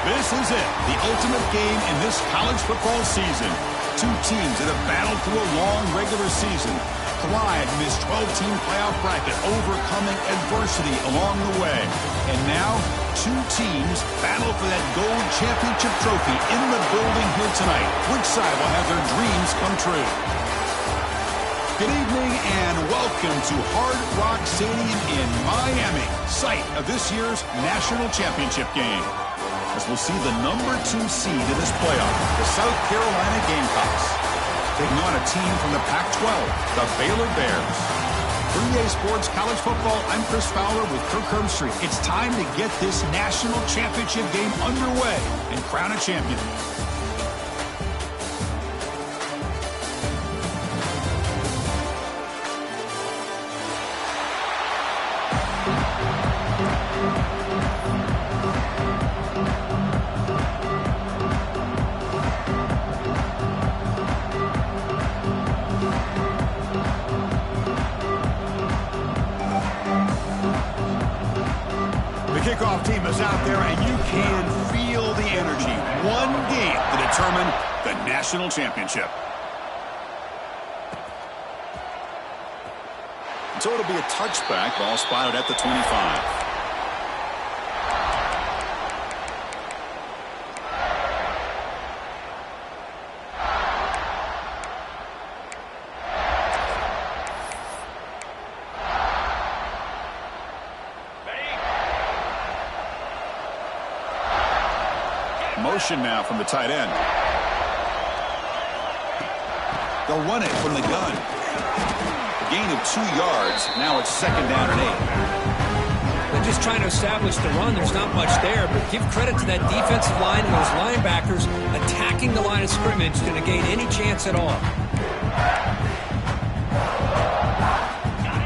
This is it, the ultimate game in this college football season. Two teams that have battled through a long regular season, thrived in this 12-team playoff bracket, overcoming adversity along the way. And now, two teams battle for that gold championship trophy in the building here tonight. Which side will have their dreams come true? Good evening and welcome to Hard Rock Stadium in Miami, site of this year's national championship game. As we'll see the #2 seed in this playoff, the South Carolina Gamecocks, taking on a team from the Pac-12, the Baylor Bears. For EA Sports College Football, I'm Chris Fowler with Kirk Herbstreit. It's time to get this national championship game underway and crown a champion. The kickoff team is out there, and you can feel the energy. One game to determine the national championship. So it'll be a touchback, ball spotted at the 25. Motion now from the tight end. They'll run it from the gun. A gain of 2 yards. Now it's 2nd down and 8. They're just trying to establish the run. There's not much there, but give credit to that defensive line and those linebackers attacking the line of scrimmage to negate any chance at all.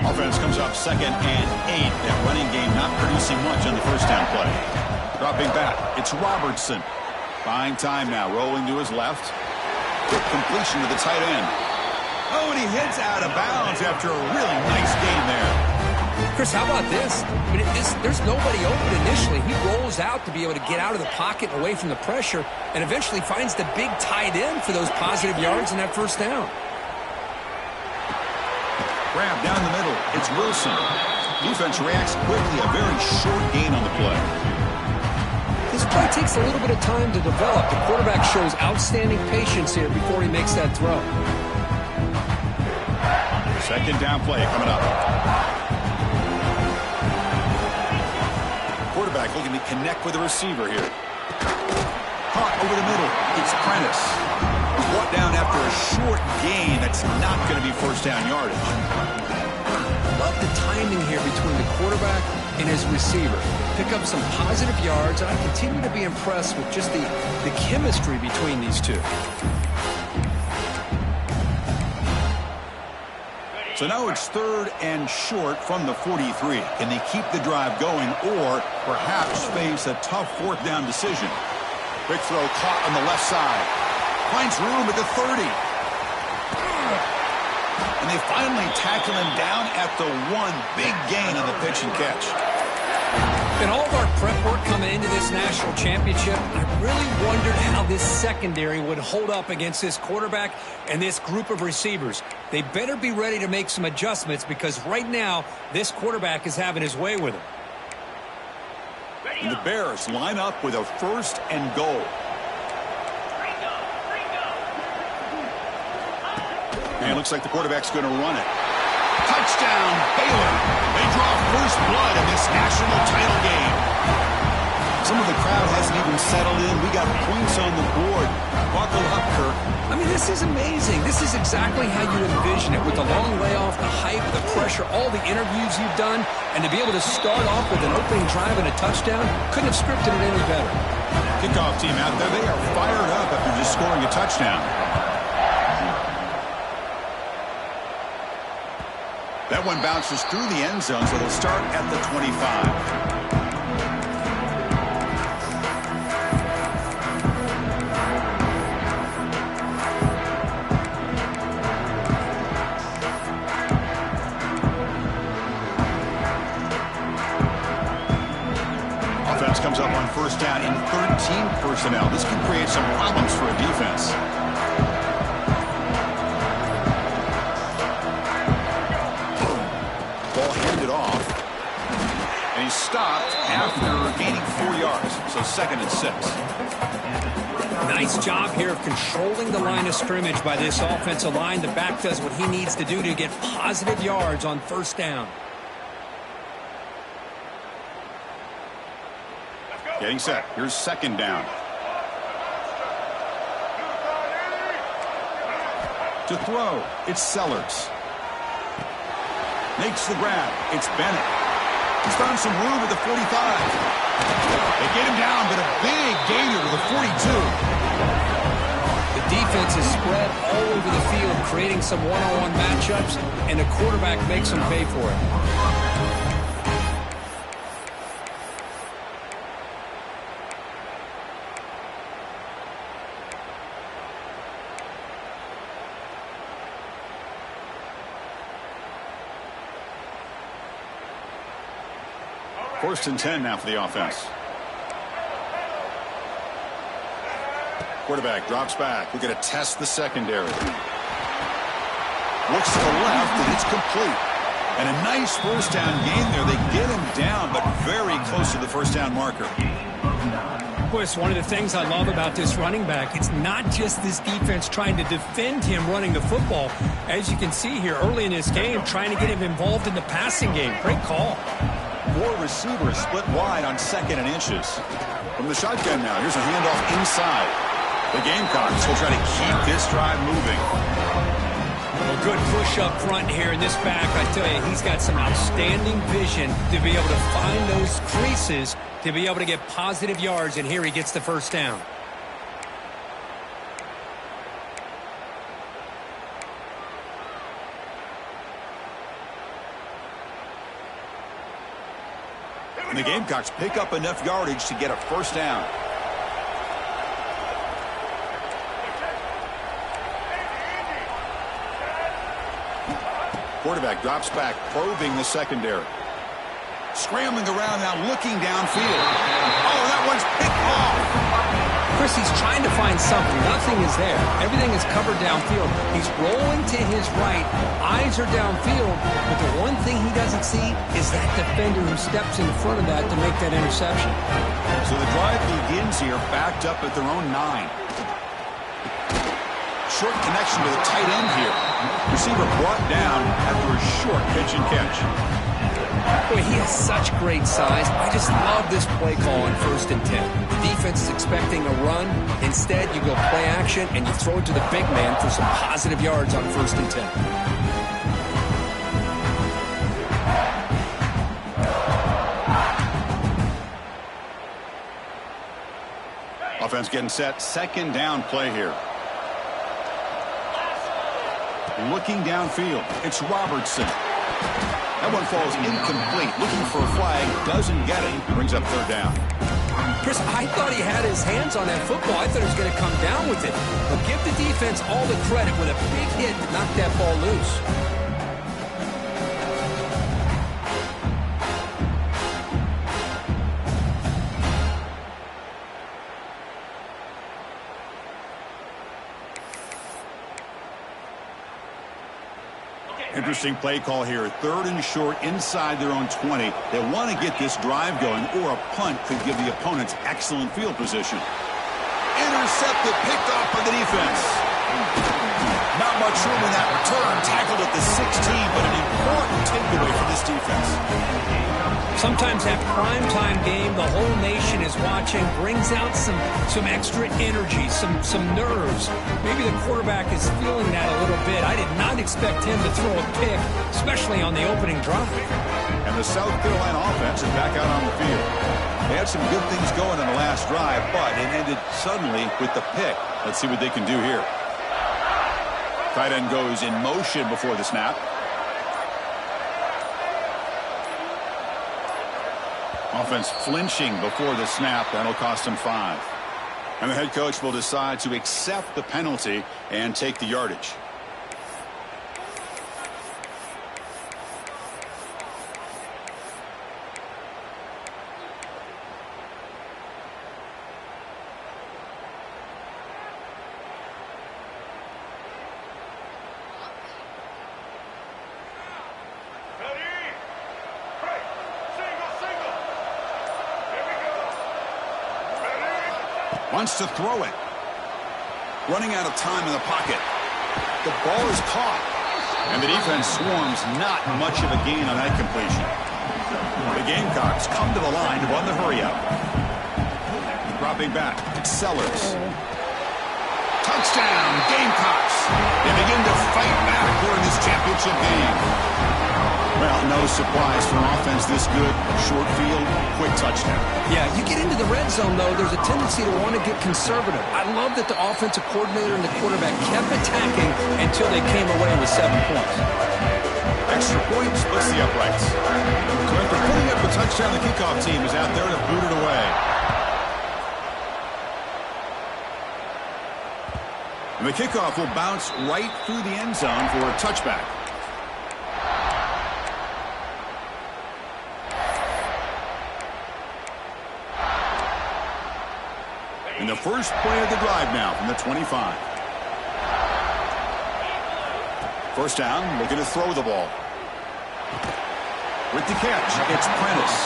Offense comes up 2nd and 8. That running game not producing much on the first down play. Dropping back, it's Robertson. Buying time now, rolling to his left. Quick completion to the tight end. Oh, and he hits out of bounds after a really nice gain there. Chris, how about this? I mean, there's nobody open initially. He rolls out to be able to get out of the pocket and away from the pressure, and eventually finds the big tight end for those positive yards in that first down. Grab down the middle. It's Wilson. Defense reacts quickly. A very short gain on the play. This play takes a little bit of time to develop. The quarterback shows outstanding patience here before he makes that throw. 2nd down play coming up. Quarterback looking to connect with the receiver here. Caught over the middle. It's Prentice. Brought down after a short gain. That's not going to be first down yardage. Love the timing here between the quarterback and his receiver. Pick up some positive yards, and I continue to be impressed with just the chemistry between these two. So now it's 3rd and short from the 43. Can they keep the drive going or perhaps face a tough 4th down decision? Quick throw caught on the left side. Finds room at the 30. And they finally tackle him down at the 1. Big gain on the pitch and catch. In all of our prep work coming into this national championship, I really wondered how this secondary would hold up against this quarterback and this group of receivers. They better be ready to make some adjustments because right now, this quarterback is having his way with him. And the Bears line up with a 1st and goal. And it looks like the quarterback's going to run it. Touchdown, Baylor. They draw first blood in this national title game. Some of the crowd hasn't even settled in. We got points on the board. Buckle up, Kirk. I mean, this is amazing. This is exactly how you envision it with the long layoff, the hype, the pressure, all the interviews you've done, and to be able to start off with an opening drive and a touchdown, couldn't have scripted it any better. Kickoff team out there, they are fired up after just scoring a touchdown. That one bounces through the end zone, so they'll start at the 25. Offense comes up on first down in 13 personnel. This can create some problems for a defense. Ball handed off. And he's stopped after gaining 4 yards. So 2nd and 6. Nice job here of controlling the line of scrimmage by this offensive line. The back does what he needs to do to get positive yards on first down. Getting set. Here's 2nd down. To throw, it's Sellers. Makes the grab. It's Bennett. He's found some room at the 45. They get him down, but a big gainer to the 42. The defense is spread all over the field, creating some one-on-one matchups, and the quarterback makes them pay for it. First and 10 now for the offense. Quarterback drops back. We're going to test the secondary. Looks to the left, and it's complete. And a nice first down gain there. They get him down, but very close to the first down marker. Boy, it's one of the things I love about this running back. It's not just this defense trying to defend him running the football. As you can see here early in this game, trying to get him involved in the passing game. Great call. More receivers split wide on 2nd and inches. From the shotgun now, here's a handoff inside. The Gamecocks will try to keep this drive moving. A good push up front here in this back. I tell you, he's got some outstanding vision to be able to find those creases to be able to get positive yards, and here he gets the first down. And the Gamecocks pick up enough yardage to get a first down. Quarterback drops back, probing the secondary. Scrambling around now, looking downfield. Oh, that one's picked off. Chris, he's trying to find something. Nothing is there. Everything is covered downfield. He's rolling to his right. Eyes are downfield. But the one thing he doesn't see is that defender who steps in front of that to make that interception. So the drive begins here, backed up at their own 9. Short connection to the tight end here. Receiver brought down after a short pitch and catch. Boy, he has such great size. I just love this play call on 1st and 10. The defense is expecting a run. Instead, you go play action, and you throw it to the big man for some positive yards on 1st and 10. Offense getting set. 2nd down play here. Looking downfield. It's Robertson. That one falls incomplete. Looking for a flag. Doesn't get it. Brings up 3rd down. Chris, I thought he had his hands on that football. I thought he was going to come down with it. But give the defense all the credit with a big hit to knock that ball loose. Interesting play call here. 3rd and short inside their own 20. They want to get this drive going, or a punt could give the opponents excellent field position. Intercepted, picked off by the defense. Not much room in that return. Tackled at the 16, but an important takeaway for this defense. Sometimes that primetime game, the whole nation is watching, brings out some extra energy, some nerves. Maybe the quarterback is feeling that a little bit. I did not expect him to throw a pick, especially on the opening drive. And the South Carolina offense is back out on the field. They had some good things going on the last drive, but it ended suddenly with the pick. Let's see what they can do here. Tight end goes in motion before the snap. Offense flinching before the snap. That'll cost him 5. And the head coach will decide to accept the penalty and take the yardage. Wants to throw it. Running out of time in the pocket. The ball is caught. And the defense swarms. Not much of a gain on that completion. The Gamecocks come to the line to run the hurry-up. Dropping back. It's Sellers. Touchdown, Gamecocks. They begin to fight back here in this championship game. Well, no surprise for an offense this good. Short field, quick touchdown. Yeah, you get into the red zone, though, there's a tendency to want to get conservative. I love that the offensive coordinator and the quarterback kept attacking until they came away with 7 points. Extra point splits the uprights. So after putting up the touchdown, the kickoff team is out there to boot it away. And the kickoff will bounce right through the end zone for a touchback. And the first play of the drive now from the 25. First down, looking to throw the ball. With the catch, it's Prentice.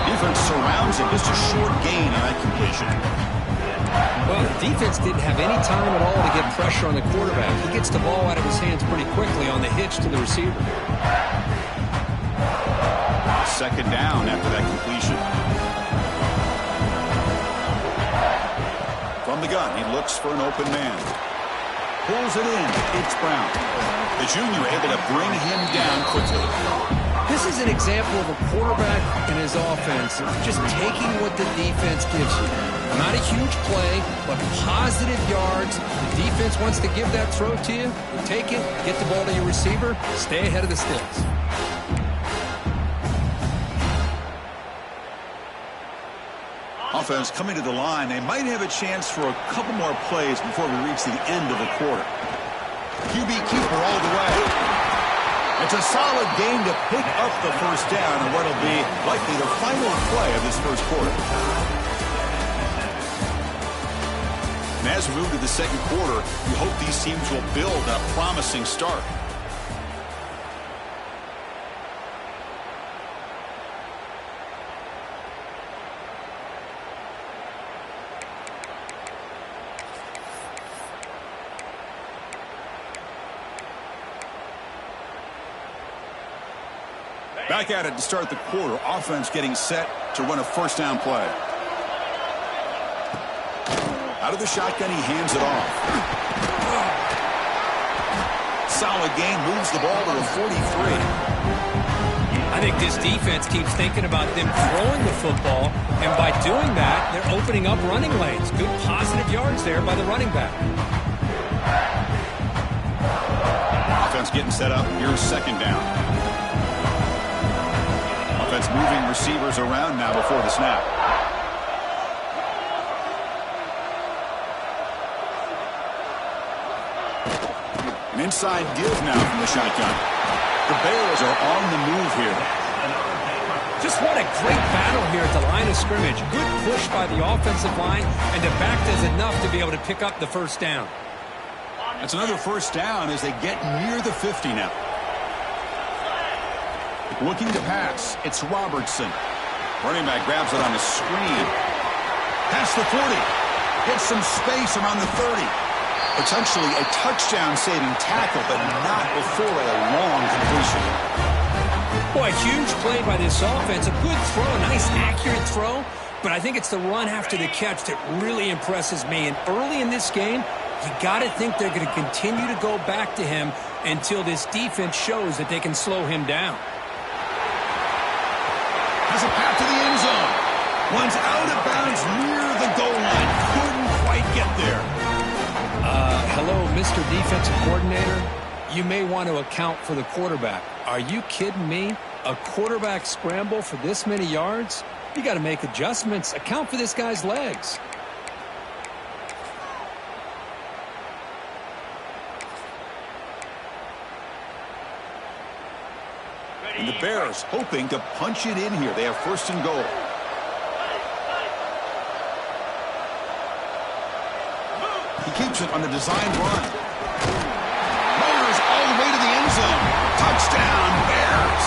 Defense surrounds him. Just a short gain on that completion. Well, the defense didn't have any time at all to get pressure on the quarterback. He gets the ball out of his hands pretty quickly on the hitch to the receiver. Second down after that completion. From the gun, he looks for an open man. Pulls it in. It's Brown. The junior able to bring him down quickly. This is an example of a quarterback and his offense just taking what the defense gives you. Not a huge play, but positive yards. The defense wants to give that throw to you. You take it, get the ball to your receiver, stay ahead of the sticks. Offense coming to the line. They might have a chance for a couple more plays before we reach the end of the quarter. QB keeper all the way. It's a solid game to pick up the first down on what will be likely the final play of this first quarter. And as we move to the second quarter, we hope these teams will build a promising start. Back at it to start the quarter. Offense getting set to run a first down play. Out of the shotgun, he hands it off. Solid gain, moves the ball to the 43. I think this defense keeps thinking about them throwing the football, and by doing that, they're opening up running lanes. Good positive yards there by the running back. Offense getting set up. Here's second down. Offense moving receivers around now before the snap. An inside give now from the shotgun. The Bears are on the move here. Just what a great battle here at the line of scrimmage. Good push by the offensive line, and the back does enough to be able to pick up the first down. That's another first down as they get near the 50 now. Looking to pass. It's Robertson. Running back grabs it on the screen. Past the 40. Gets some space around the 30. Potentially a touchdown-saving tackle, but not before a long completion. Boy, huge play by this offense. A good throw, a nice accurate throw. But I think it's the run after the catch that really impresses me. And early in this game, you got to think they're going to continue to go back to him until this defense shows that they can slow him down. Has a path to the end zone. One's out of bounds near the goal line. Couldn't quite get there. Hello, Mr. Defensive Coordinator. You may want to account for the quarterback. Are you kidding me? A quarterback scramble for this many yards? You got to make adjustments. Account for this guy's legs. And the Bears hoping to punch it in here. They have first and goal. He keeps it on the design run. Motors all the way to the end zone. Touchdown, Bears.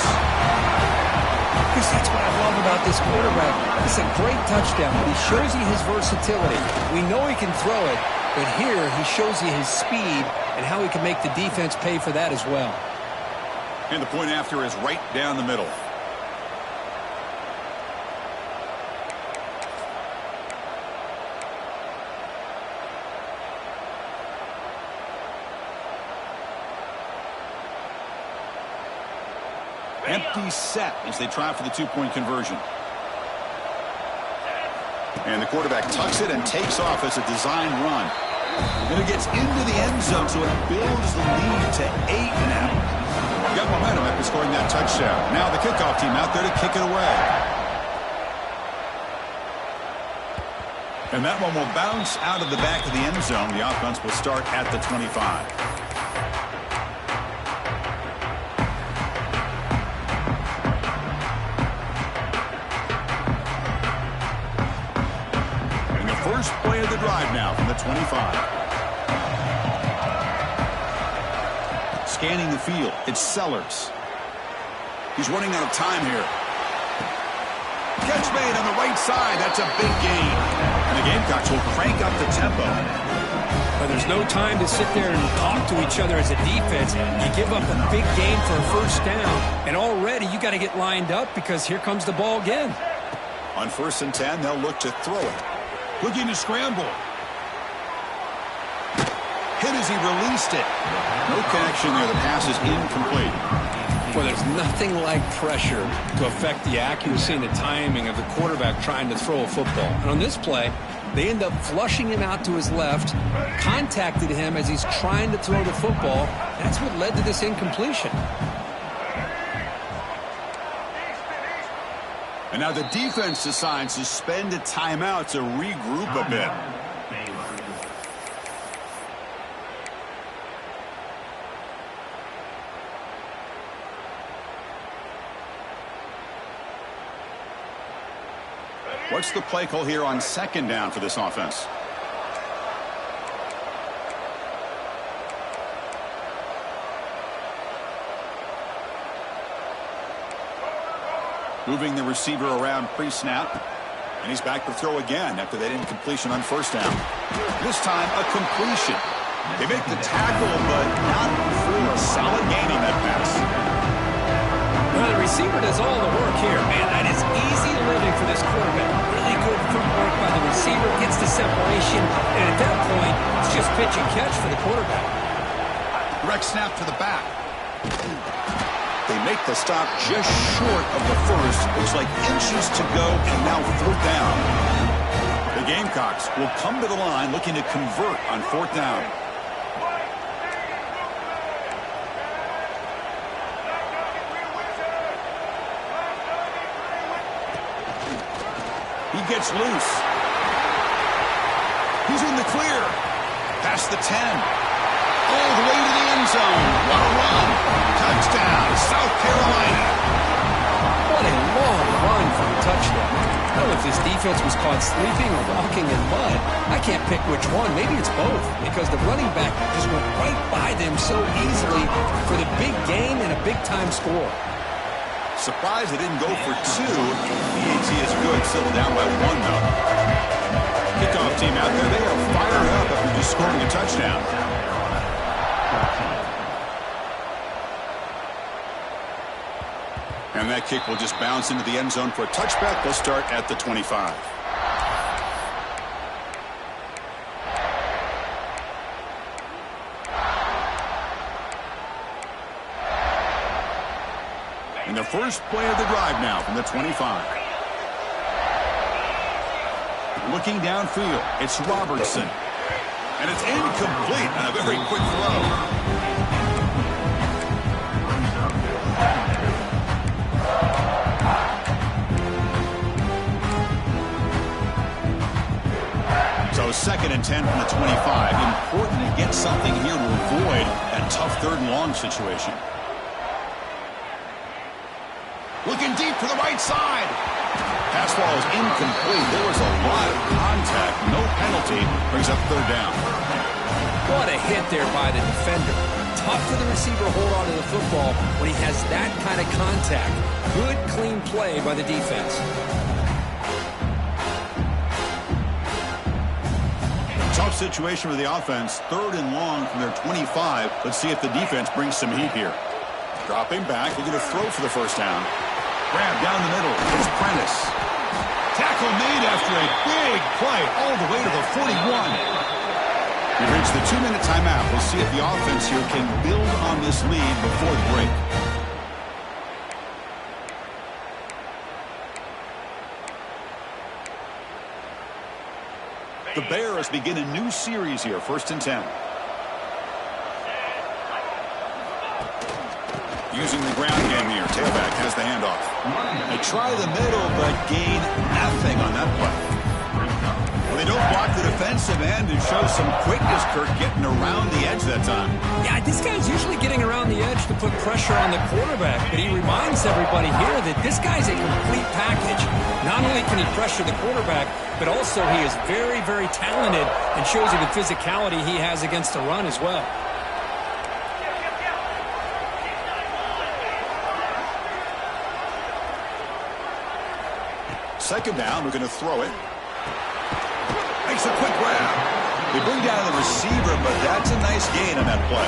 Because that's what I love about this quarterback. It's a great touchdown, but he shows you his versatility. We know he can throw it, but here he shows you his speed and how he can make the defense pay for that as well. And the point after is right down the middle. Empty set as they try for the two-point conversion. And the quarterback tucks it and takes off as a design run. And it gets into the end zone, so it builds the lead to 8 now. Got momentum after scoring that touchdown. Now the kickoff team out there to kick it away. And that one will bounce out of the back of the end zone. The offense will start at the 25. First play of the drive now from the 25. Scanning the field, it's Sellers. He's running out of time here. Catch made on the right side. That's a big gain. And the Gamecocks will crank up the tempo. But there's no time to sit there and talk to each other as a defense. You give up a big gain for a first down, and already you got to get lined up because here comes the ball again. On 1st and 10, they'll look to throw it. Looking to scramble. Hit as he released it. No connection there. The pass is incomplete. Well, there's nothing like pressure to affect the accuracy and the timing of the quarterback trying to throw a football. And on this play, they end up flushing him out to his left, contacted him as he's trying to throw the football. That's what led to this incompletion. And now the defense decides to spend a timeout to regroup a bit. What's the play call here on 2nd down for this offense? Moving the receiver around pre-snap. And he's back to throw again after that incompletion on 1st down. This time, a completion. They make the tackle, but not for a solid gain on that pass. Well, the receiver does all the work here. Man, that is easy living for this quarterback. Really good footwork by the receiver. Gets the separation. And at that point, it's just pitch and catch for the quarterback. Direct snap to the back. They make the stop just short of the first. Looks like inches to go, and now 4th down. The Gamecocks will come to the line looking to convert on 4th down. He gets loose. He's in the clear. Past the 10. All the way to the end zone. What a run. Touchdown, South Carolina. What a long run for a touchdown. I don't know if this defense was caught sleeping or walking in mud. I can't pick which one. Maybe it's both because the running back just went right by them so easily for the big gain and a big-time score. Surprised they didn't go for 2. PAT is good. Still down by 1, though. Kickoff team out there. They are fired up after just scoring a touchdown. And that kick will just bounce into the end zone for a touchback. They'll start at the 25. And the first play of the drive now from the 25. Looking downfield, it's Robertson. And it's incomplete on a very quick throw. 2nd and 10 from the 25. Important to get something here to avoid that tough 3rd and long situation. Looking deep to the right side. Pass ball is incomplete. There was a lot of contact. No penalty. Brings up 3rd down. What a hit there by the defender. Tough for the receiver to hold on to the football when he has that kind of contact. Good, clean play by the defense. Tough situation for the offense. 3rd and long from their 25. Let's see if the defense brings some heat here. Dropping back. They're going to throw for the 1st down. Grab down the middle. It's Prentice. Tackle made after a big play all the way to the 41. We've reached the 2-minute timeout. We'll see if the offense here can build on this lead before the break. The Bears begin a new series here, 1st and 10. Using the ground game here. Tailback has the handoff. They try the middle, but gain nothing on that play. Well, they don't block the defensive end and show some quickness, Kirk, getting around the edge that time. Yeah, this guy's usually getting around the edge to put pressure on the quarterback, but he reminds everybody here that this guy's a complete package. Not only can he pressure the quarterback, but also he is very, very talented and shows you the physicality he has against the run as well. Second down, we're going to throw it. Makes a quick grab. They bring down the receiver, but that's a nice gain on that play.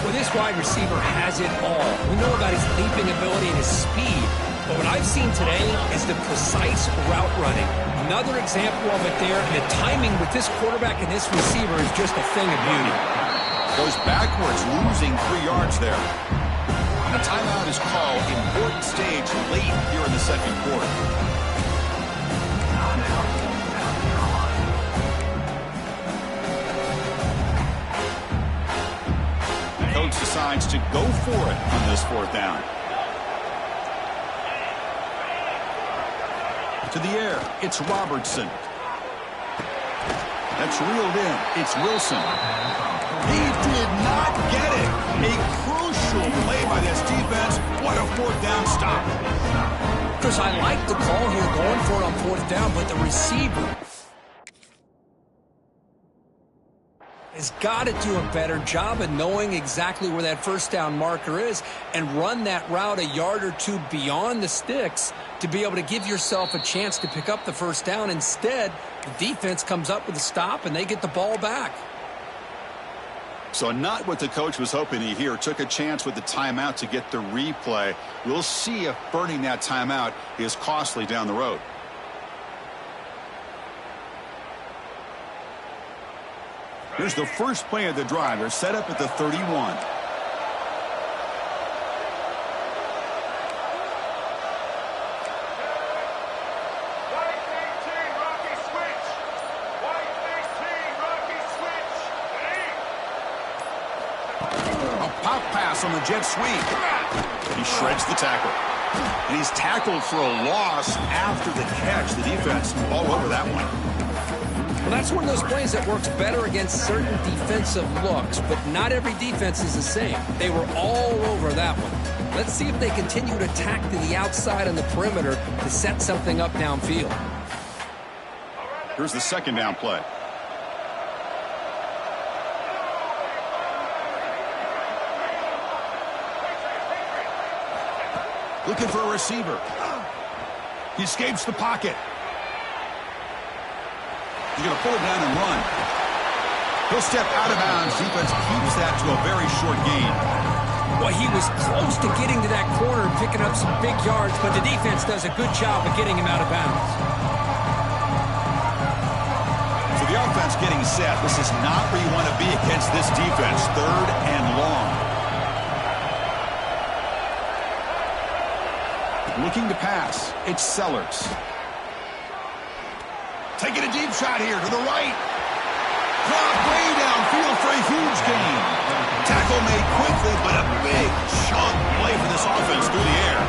Well, this wide receiver has it all. We know about his leaping ability and his speed, but what I've seen today is the precise route running. Another example of it there, and the timing with this quarterback and this receiver is just a thing of beauty. Goes backwards, losing 3 yards there. A timeout is called. Important stage late here in the 2nd quarter. Coach decides to go for it on this 4th down. To the air, it's Robertson. That's reeled in. It's Wilson. He did not get it. A crucial play by this defense. What a 4th down stop. Chris, I like the call here going for it on 4th down, but the receiver has got to do a better job of knowing exactly where that 1st down marker is and run that route a yard or 2 beyond the sticks to be able to give yourself a chance to pick up the 1st down. Instead, the defense comes up with a stop and they get the ball back. So not what the coach was hoping to hear. Took a chance with the timeout to get the replay. We'll see if burning that timeout is costly down the road. Here's the first play of the drive. They're set up at the 31. Pop pass on the jet sweep. He shreds the tackle. And he's tackled for a loss after the catch. The defense all over that one. Well, that's one of those plays that works better against certain defensive looks, but not every defense is the same. They were all over that one. Let's see if they continue to attack to the outside on the perimeter to set something up downfield. Here's the 2nd down play. Looking for a receiver. He escapes the pocket. He's going to pull it down and run. He'll step out of bounds. Defense keeps that to a very short gain. Well, he was close to getting to that corner and picking up some big yards, but the defense does a good job of getting him out of bounds. So the offense getting set. This is not where you want to be against this defense. 3rd and long. Looking to pass. It's Sellers. Taking a deep shot here to the right. Caught way downfield for a huge gain. Tackle made quickly, but a big chunk play for this offense through the air.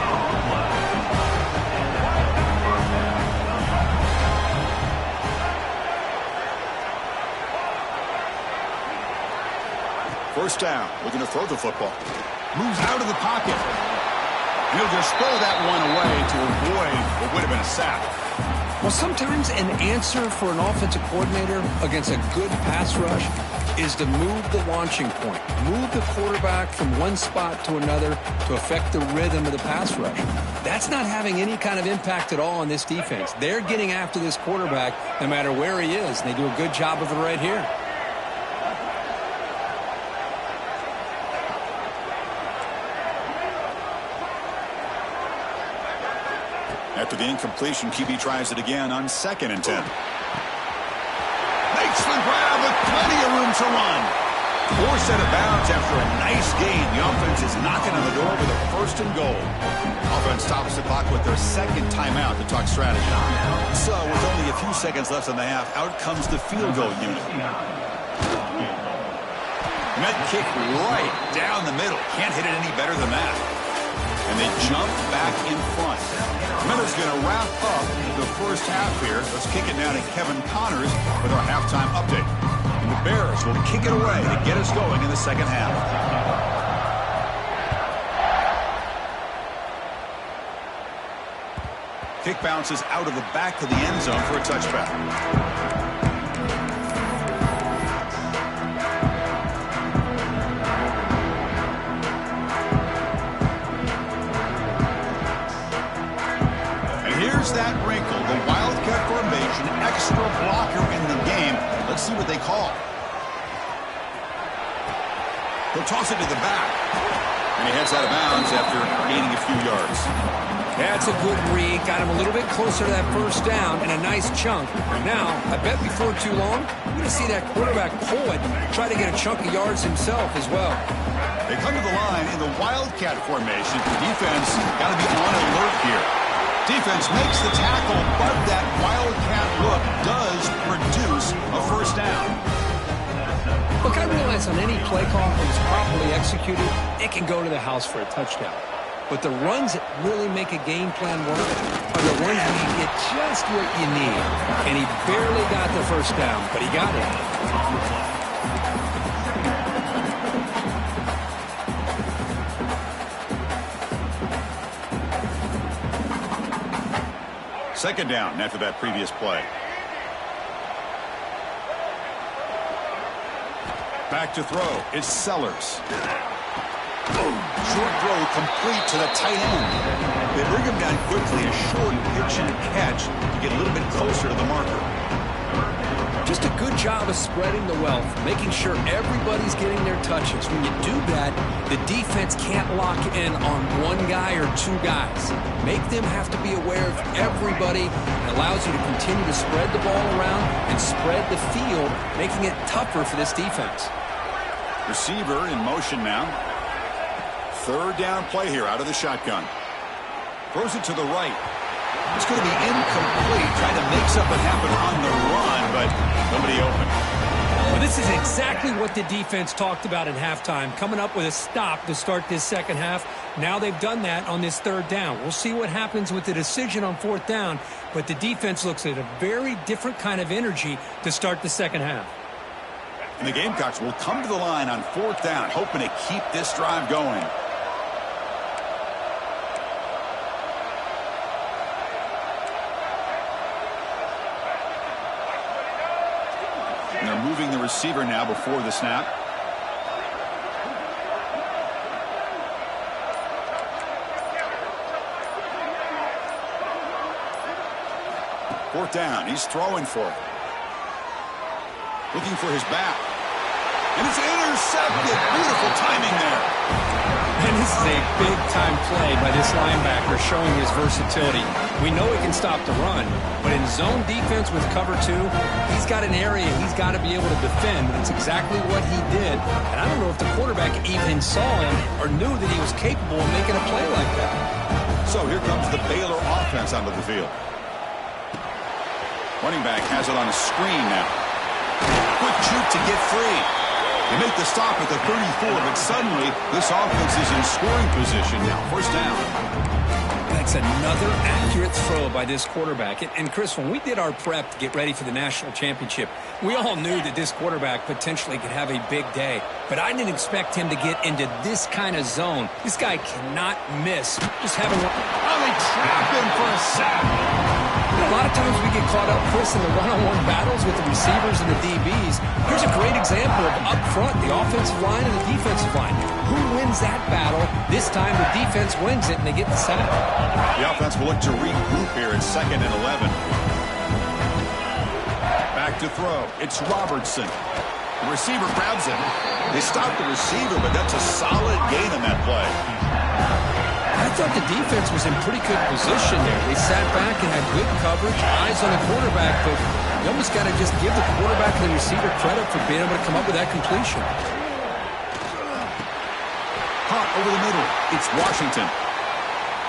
First down. Looking to throw the football. Moves out of the pocket. And he'll just throw that one away to avoid what would have been a sack. Well, sometimes an answer for an offensive coordinator against a good pass rush is to move the launching point. Move the quarterback from one spot to another to affect the rhythm of the pass rush. That's not having any kind of impact at all on this defense. They're getting after this quarterback no matter where he is, and they do a good job of it right here. After the incompletion, QB tries it again on 2nd and 10. Makes the grab with plenty of room to run. Forced out of bounds after a nice gain. The offense is knocking on the door with a 1st and goal. Offense stops the clock with their 2nd timeout to talk strategy. So with only a few seconds left in the half, out comes the field goal unit. Net kick right down the middle. Can't hit it any better than that. And they jump back in front. Miller's going to wrap up the first half here. Let's kick it down to Kevin Connors with our halftime update. And the Bears will kick it away to get us going in the second half. Kick bounces out of the back of the end zone for a touchback. Here's that wrinkle, the Wildcat formation, extra blocker in the game. Let's see what they call. He'll toss it to the back. And he heads out of bounds after gaining a few yards. That's a good read. Got him a little bit closer to that first down and a nice chunk. Now, I bet before too long, we're going to see that quarterback pull it, try to get a chunk of yards himself as well. They come to the line in the Wildcat formation. The defense got to be on alert here. Defense makes the tackle, but that Wildcat look does produce a first down. Look, I realize on any play call that is properly executed, it can go to the house for a touchdown. But the runs that really make a game plan work are the ones where you get just what you need. And he barely got the first down, but he got it. Second down after that previous play. Back to throw. It's Sellers. Short throw complete to the tight end. They bring him down quickly. A short pitch and catch to get a little bit closer to the marker. Just a good job of spreading the wealth, making sure everybody's getting their touches. When you do that, the defense can't lock in on one guy or two guys. Make them have to be aware of everybody. It allows you to continue to spread the ball around and spread the field, making it tougher for this defense. Receiver in motion now. Third down play here out of the shotgun. Throws it to the right. It's going to be incomplete. Trying to make something happen on the run, but nobody open. Well, this is exactly what the defense talked about at halftime, coming up with a stop to start this second half. Now they've done that on this third down. We'll see what happens with the decision on fourth down, but the defense looks at a very different kind of energy to start the second half. And the Gamecocks will come to the line on fourth down, hoping to keep this drive going. And they're moving the receiver now before the snap. Fourth down. He's throwing for it. Looking for his back. And it's intercepted. Beautiful timing there. And this is a big-time play by this linebacker showing his versatility. We know he can stop the run, but in zone defense with cover two, he's got an area he's got to be able to defend. That's exactly what he did. And I don't know if the quarterback even saw him or knew that he was capable of making a play like that. So here comes the Baylor offense onto the field. Running back has it on a screen now. Quick juke to get free. They make the stop at the 34, but suddenly this offense is in scoring position now. First down. That's another accurate throw by this quarterback. And Chris, when we did our prep to get ready for the national championship, we all knew that this quarterback potentially could have a big day. But I didn't expect him to get into this kind of zone. This guy cannot miss. Just having one. Oh, they trap him for a sack. A lot of times we get caught up, Chris, in the one-on-one battles with the receivers and the DBs. Here's a great example of up front, the offensive line and the defensive line. Who wins that battle? This time the defense wins it, and they get the sack. The offense will look to regroup here at 2nd and 11. Back to throw. It's Robertson. The receiver grabs him. They stop the receiver, but that's a solid gain on that play. I thought the defense was in pretty good position there. They sat back and had good coverage, eyes on the quarterback, but you almost got to just give the quarterback and the receiver credit for being able to come up with that completion. Caught over the middle. It's Washington.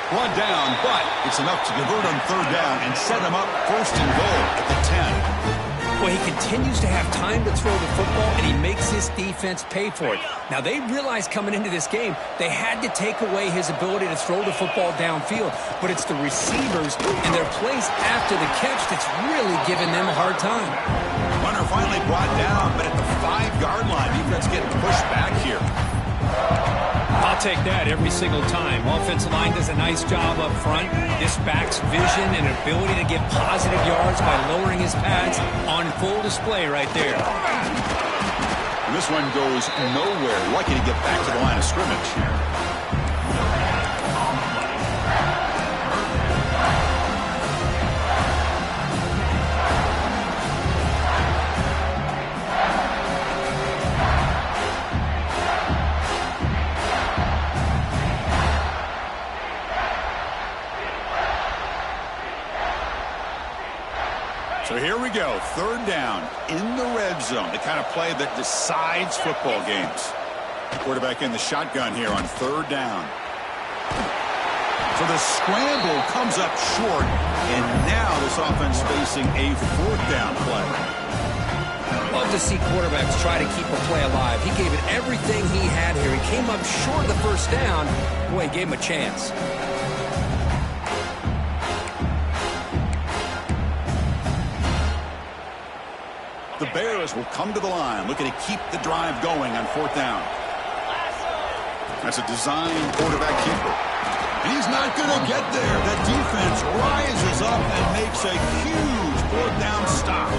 Brought down, but it's enough to convert on 3rd down and set him up 1st and goal at the 10. Well, he continues to have time to throw the football, and he makes his defense pay for it. Now, they realized coming into this game they had to take away his ability to throw the football downfield, but it's the receivers and their plays after the catch that's really giving them a hard time. Runner finally brought down, but at the 5-yard line, defense getting pushed back here. I'll take that every single time. Offensive line does a nice job up front. This back's vision and ability to get positive yards by lowering his pads on full display right there. And this one goes nowhere. Lucky to get back to the line of scrimmage. So here we go, 3rd down in the red zone, the kind of play that decides football games. Quarterback in the shotgun here on 3rd down. So the scramble comes up short, and now this offense facing a 4th down play. Love to see quarterbacks try to keep a play alive. He gave it everything he had here. He came up short of the 1st down. Boy, he gave him a chance. The Bears will come to the line, looking to keep the drive going on 4th down. That's a design quarterback keeper. And he's not going to get there. That defense rises up and makes a huge 4th down stop.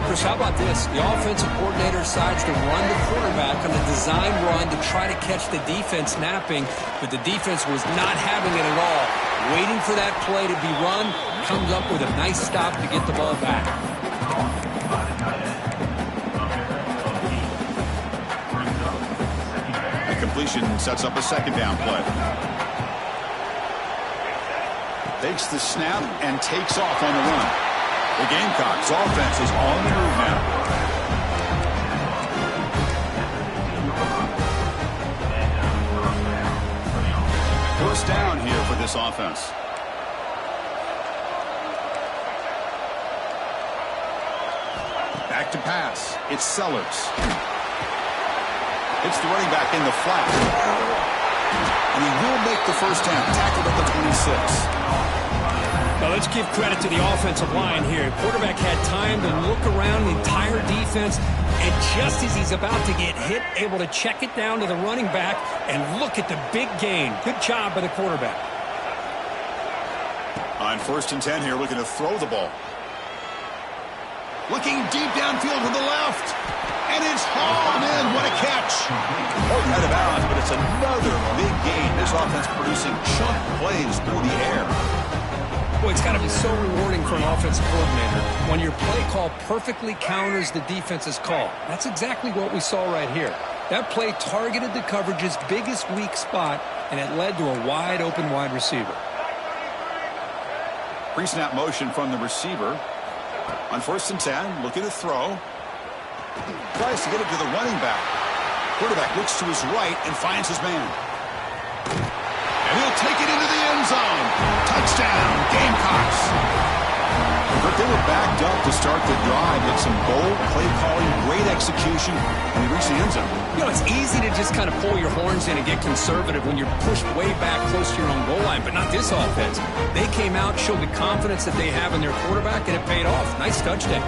Chris, how about this? The offensive coordinator decides to run the quarterback on a design run to try to catch the defense napping, but the defense was not having it at all. Waiting for that play to be run, comes up with a nice stop to get the ball back. Completion sets up a 2nd down play. Takes the snap and takes off on the run. The Gamecocks offense is on the move now. First down here for this offense. Back to pass. It's Sellers. It's the running back in the flat. And he will make the 1st down. Tackled at the 26. Now let's give credit to the offensive line here. Quarterback had time to look around the entire defense, and just as he's about to get hit, able to check it down to the running back, and look at the big gain. Good job by the quarterback. On 1st and 10 here, looking to throw the ball. Looking deep downfield to the left. And it's hauled in. What a catch. Out of bounds, but it's another big gain. This offense producing chunk plays through the air. Boy, it's got to be so rewarding for an offensive coordinator when your play call perfectly counters the defense's call. That's exactly what we saw right here. That play targeted the coverage's biggest weak spot, and it led to a wide open wide receiver. Pre-snap motion from the receiver. On 1st and 10, looking to throw. Tries to get it to the running back. Quarterback looks to his right and finds his man. And he'll take it into the end zone. Touchdown, Gamecocks. Convert were backed up to start the drive, but some bold play calling, great execution, and they reached the end zone. You know, it's easy to just kind of pull your horns in and get conservative when you're pushed way back close to your own goal line, but not this offense. They came out, showed the confidence that they have in their quarterback, and it paid off. Nice touchdown.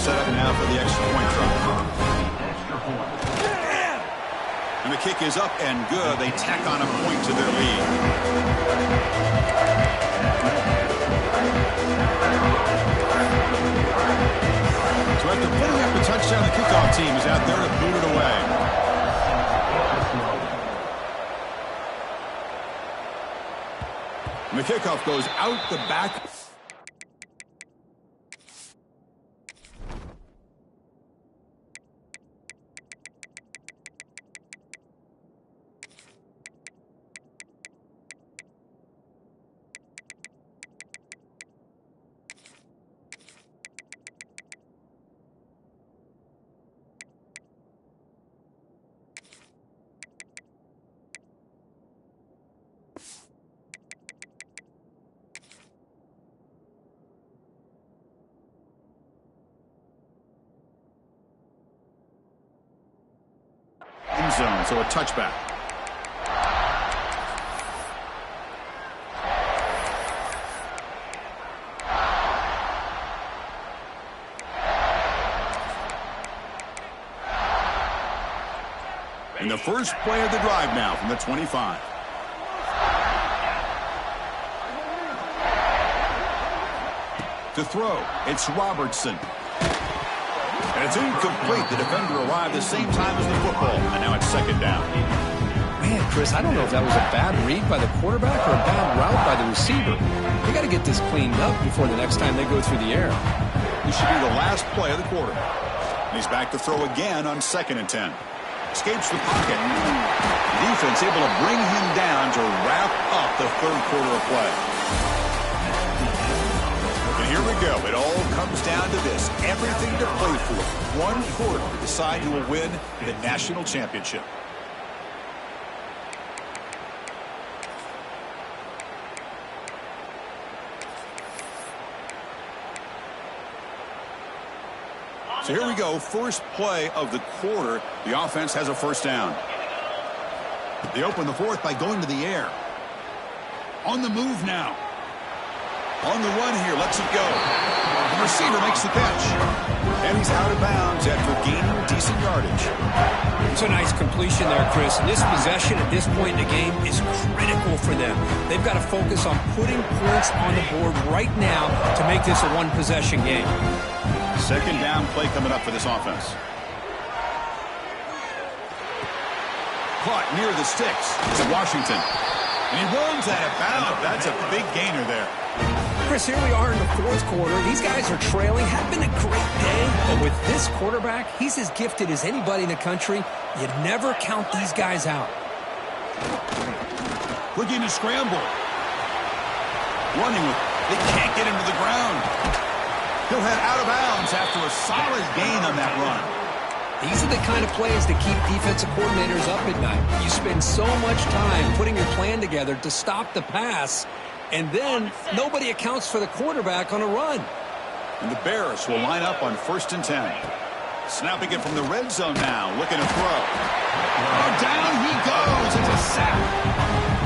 Set up now for the extra point try. And the kick is up and good. They tack on a point to their lead. So after putting up a touchdown, the kickoff team is out there to boot it away. And the kickoff goes out the back. Zone, so a touchback. And the first play of the drive now from the 25. To throw, it's Robertson. And it's incomplete. The defender arrived the same time as the football. And now it's second down. Man, Chris, I don't know if that was a bad read by the quarterback or a bad route by the receiver. They got to get this cleaned up before the next time they go through the air. This should be the last play of the quarter. And he's back to throw again on 2nd and 10. Escapes the pocket. Defense able to bring him down to wrap up the third quarter of play. Here we go. It all comes down to this. Everything to play for. One quarter to decide who will win the national championship. So here we go. First play of the quarter. The offense has a first down. They open the fourth by going to the air. On the move now. On the run here, lets it go. The receiver makes the catch. And he's out of bounds after gaining decent yardage. It's a nice completion there, Chris. And this possession at this point in the game is critical for them. They've got to focus on putting points on the board right now to make this a one-possession game. Second down play coming up for this offense. Caught near the sticks. It's Washington. And he runs out of bounds. That's a big gainer there. Chris, here we are in the fourth quarter. These guys are trailing. Had been a great day, but with this quarterback, he's as gifted as anybody in the country. You never count these guys out. Looking to scramble. Running with, they can't get him to the ground. He'll head out of bounds after a solid gain on that run. These are the kind of plays that keep defensive coordinators up at night. You spend so much time putting your plan together to stop the pass, and then nobody accounts for the quarterback on a run. And the Bears will line up on 1st and 10. Snapping it from the red zone now, looking to throw. Oh, down he goes. It's a sack.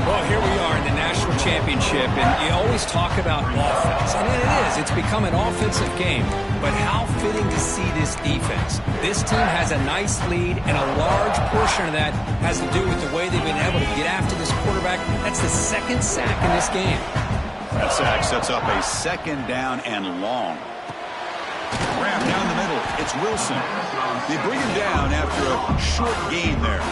Well, here we are in the national championship, and you always talk about offense. And it is. It's become an offensive game. But how fitting to see this defense. This team has a nice lead, and a large portion of that has to do with the way they've been able to get after this quarterback. That's the second sack in this game. That sack sets up a second down and long. Grab down the middle. It's Wilson. They bring him down after a short gain there.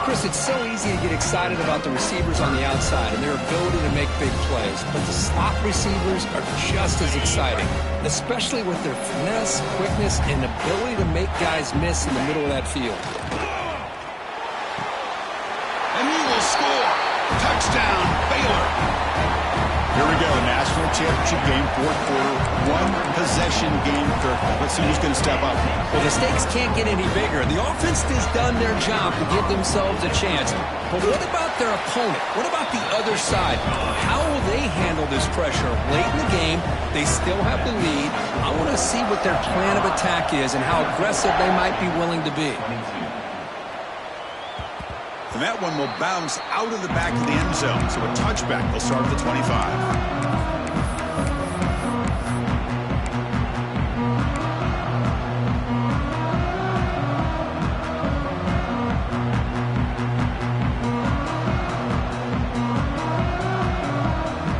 Chris, it's so easy to get excited about the receivers on the outside and their ability to make big plays, but the slot receivers are just as exciting, especially with their finesse, quickness, and ability to make guys miss in the middle of that field. And he will score. Touchdown, Baylor. Here we go, national championship game, fourth quarter, one-possession game. Let's see who's going to step up. Well, the stakes can't get any bigger. The offense has done their job to give themselves a chance. But what about their opponent? What about the other side? How will they handle this pressure? Late in the game, they still have the lead. I want to see what their plan of attack is and how aggressive they might be willing to be. And that one will bounce out of the back of the end zone. So a touchback will start at the 25.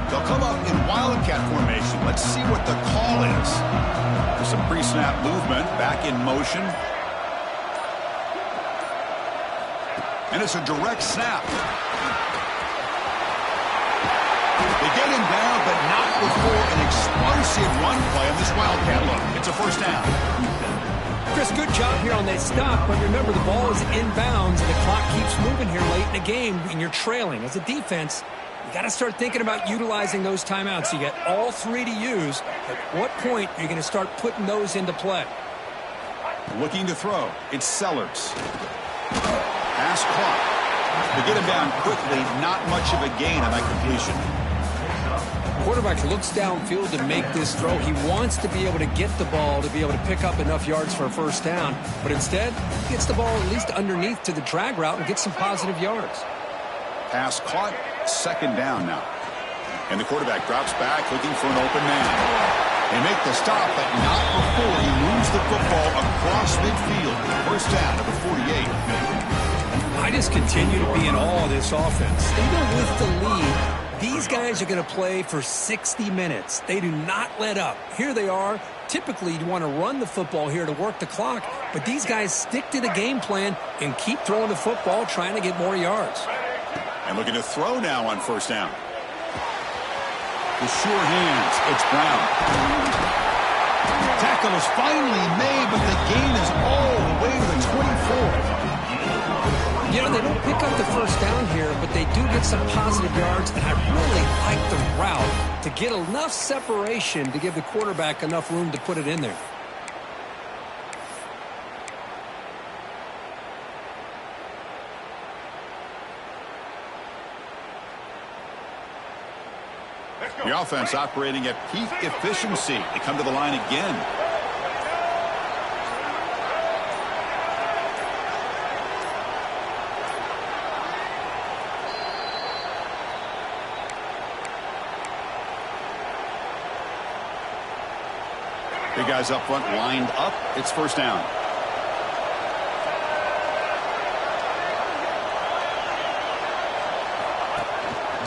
They'll come up in wildcat formation. Let's see what the call is. There's some pre-snap movement, back in motion. And it's a direct snap. They get him down, but not before an explosive run play on this wildcat look. It's a first down. Chris, good job here on that stop, but remember the ball is inbounds and the clock keeps moving here late in the game and you're trailing. As a defense, you got to start thinking about utilizing those timeouts. You got all three to use. At what point are you going to start putting those into play? Looking to throw. It's Sellers. Pass clock. They get him down quickly. Not much of a gain on that completion. Quarterback looks downfield to make this throw. He wants to be able to get the ball to be able to pick up enough yards for a first down. But instead, he gets the ball at least underneath to the drag route and gets some positive yards. Pass caught. Second down now. And the quarterback drops back looking for an open man. They make the stop, but not before he moves the football across midfield. First down at the 48. I just continue to be in awe of this offense. Even with the lead, these guys are going to play for 60 minutes. They do not let up. Here they are. Typically, you want to run the football here to work the clock, but these guys stick to the game plan and keep throwing the football, trying to get more yards. And looking to throw now on first down. The sure hands. It's Brown. Tackle is finally made, but the gain is all the way to the 24. You know, they don't pick up the first down here, but they do get some positive yards, and I really like the route to get enough separation to give the quarterback enough room to put it in there. The offense operating at peak efficiency. They come to the line again. Big guys up front lined up. It's first down.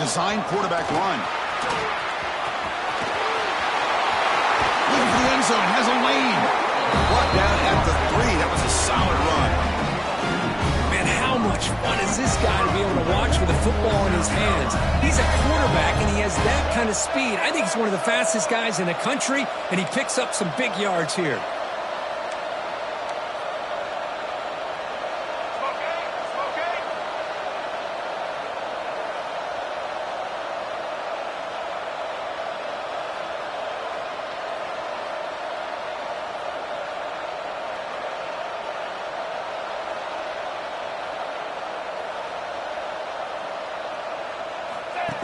Design quarterback run. Looking for the end zone. Has a lane. Brought down at the 3. That was a solid run. Man, how much fun is this guy to be able to watch with a football in his hands? He's a quarterback, and he has that kind of speed. I think he's one of the fastest guys in the country, and he picks up some big yards here.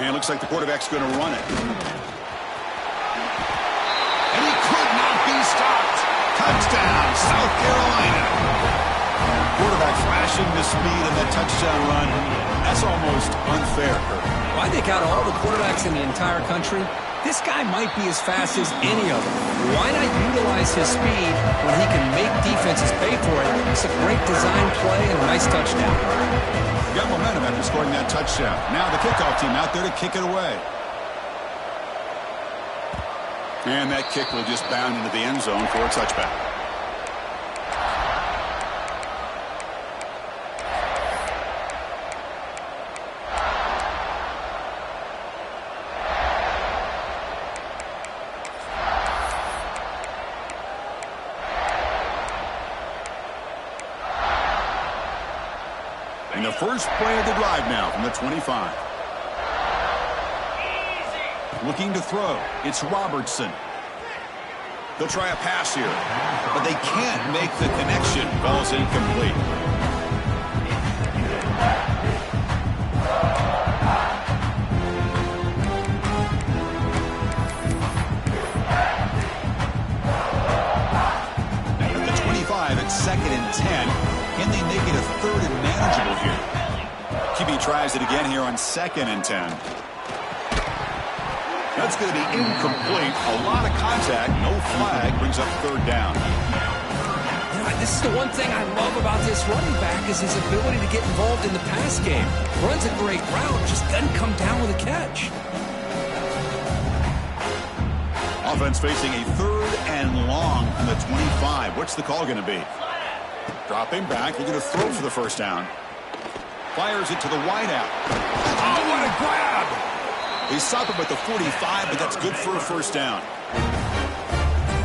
And it looks like the quarterback's going to run it. And he could not be stopped. Touchdown, South Carolina. Quarterback flashing the speed of that touchdown run. That's almost unfair, Kurt. Well, I think out of all the quarterbacks in the entire country, this guy might be as fast as any of them. Why not utilize his speed when he can make defenses pay for it? It's a great design play and a nice touchdown. Got momentum after scoring that touchdown. Now the kickoff team out there to kick it away. And that kick will just bound into the end zone for a touchback. And the first play of the drive now from the 25. looking to throw. It's Robertson. They'll try a pass here, but they can't make the connection. Ball's incomplete. At the 25, it's 2nd and 10. Can they make it a 3rd and manageable here? QB tries it again here on 2nd and 10. That's going to be incomplete. A lot of contact. No flag. Brings up 3rd down. This is the one thing I love about this running back is his ability to get involved in the pass game. Runs a great route, just doesn't come down with a catch. Offense facing a 3rd and long from the 25. What's the call going to be? Dropping back. They're going to throw for the 1st down. Fires it to the wideout. Oh, what a grab! They stop him at the 45, but that's good for a 1st down.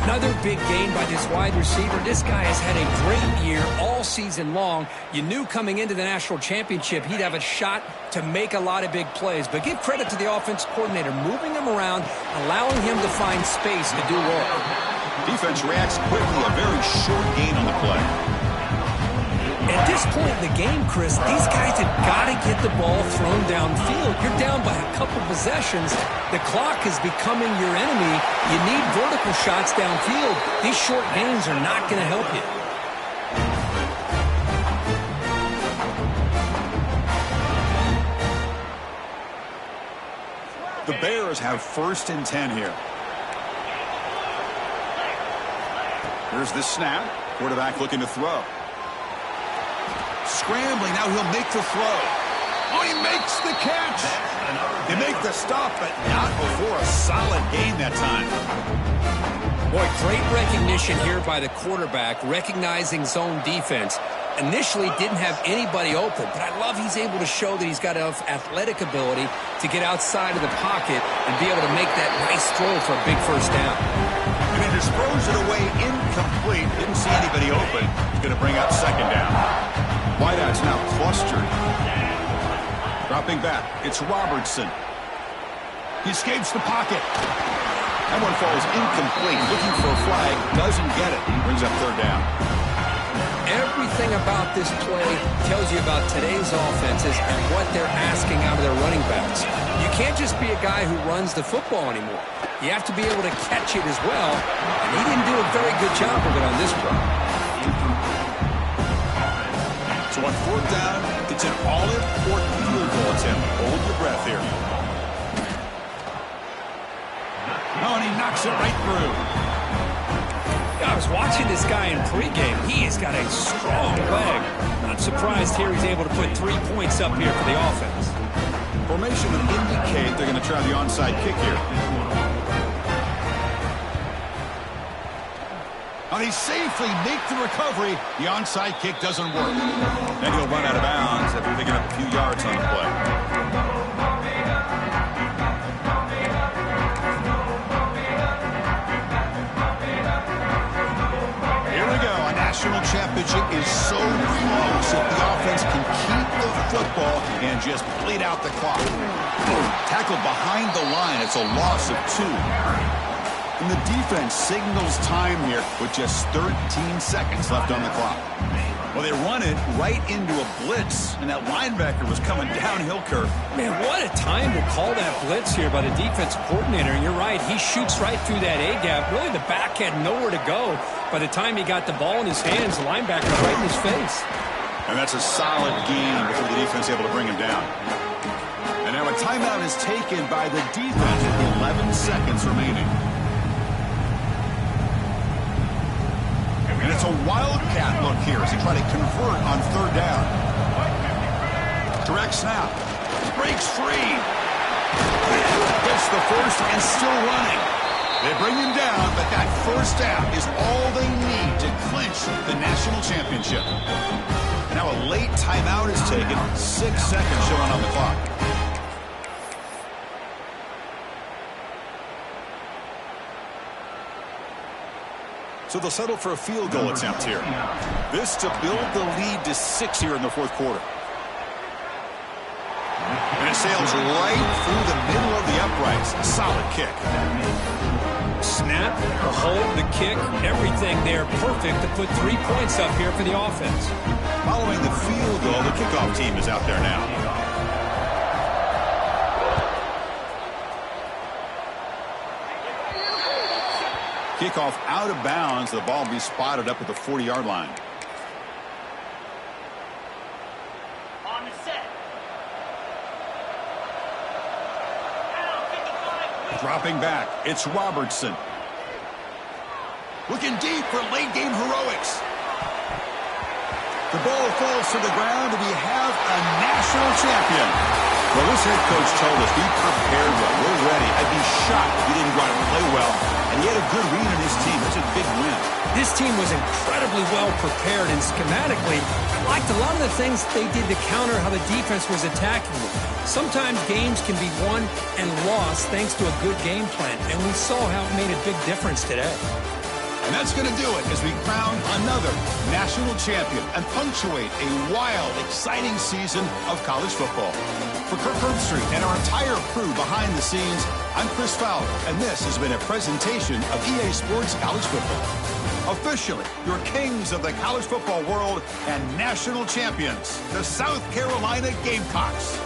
Another big gain by this wide receiver. This guy has had a great year all season long. You knew coming into the national championship he'd have a shot to make a lot of big plays. But give credit to the offense coordinator, moving him around, allowing him to find space to do work. Defense reacts quickly. A very short gain on the play. At this point in the game, Chris, these guys have got to get the ball thrown downfield. You're down by a couple possessions. The clock is becoming your enemy. You need vertical shots downfield. These short gains are not going to help you. The Bears have 1st and 10 here. Here's the snap. Quarterback looking to throw. Scrambling, now he'll make the throw. Oh, he makes the catch. They make the stop, but not before a solid gain that time. Boy, great recognition here by the quarterback, recognizing zone defense. Initially didn't have anybody open, but I love he's able to show that he's got enough athletic ability to get outside of the pocket and be able to make that nice throw for a big 1st down. And he just throws it away incomplete. Didn't see anybody open. He's going to bring up 2nd down. Wideout's now clustered. Dropping back. It's Robertson. He escapes the pocket. That one falls incomplete. Looking for a flag. Doesn't get it. Brings up 3rd down. Everything about this play tells you about today's offenses and what they're asking out of their running backs. You can't just be a guy who runs the football anymore. You have to be able to catch it as well. And he didn't do a very good job of it on this play. So on 4th down, it's an all-important field goal attempt. Hold your breath here. Oh, and he knocks it right through. I was watching this guy in pregame. He has got a strong leg. Not surprised here he's able to put 3 points up here for the offense. Formation would indicate they're going to try the onside kick here. Now they safely make the recovery. The onside kick doesn't work. Then he'll run out of bounds after picking up a few yards on the play. Here we go. A national championship is so close if the offense can keep the football and just bleed out the clock. Tackled behind the line. It's a loss of 2. And the defense signals time here with just 13 seconds left on the clock. Well, they run it right into a blitz, and that linebacker was coming downhill curve. Man, what a time to call that blitz here by the defensive coordinator. And you're right, he shoots right through that A-gap. Really, the back had nowhere to go. By the time he got the ball in his hands, the linebacker was right in his face. And that's a solid gain before the defense able to bring him down. And now a timeout is taken by the defense with 11 seconds remaining. And it's a wildcat look here as he tries to convert on 3rd down. Direct snap. Breaks free. Gets the 1st and still running. They bring him down, but that 1st down is all they need to clinch the national championship. And now a late timeout is taken. 6 seconds showing on the clock. So they'll settle for a field goal attempt here. This to build the lead to 6 here in the 4th quarter. And And it sails right through the middle of the uprights. Solid kick. Snap, the hold, the kick, everything there perfect to put 3 points up here for the offense. Following the field goal, the kickoff team is out there now. Kickoff out of bounds. The ball will be spotted up at the 40-yard line. On the set. Dropping back, it's Robertson. Looking deep for late game heroics. The ball falls to the ground, and we have a national champion. Well, this head coach told us, be prepared well. We're ready. I'd be shocked if he didn't go out and play well. And he had a good read on his team. That's a big win. This team was incredibly well prepared, and schematically, I liked a lot of the things they did to counter how the defense was attacking them. Sometimes games can be won and lost thanks to a good game plan, and we saw how it made a big difference today. And that's going to do it as we crown another national champion and punctuate a wild, exciting season of college football. For Kirk Herbstreit and our entire crew behind the scenes, I'm Chris Fowler, and this has been a presentation of EA Sports College Football. Officially, your kings of the college football world and national champions, the South Carolina Gamecocks.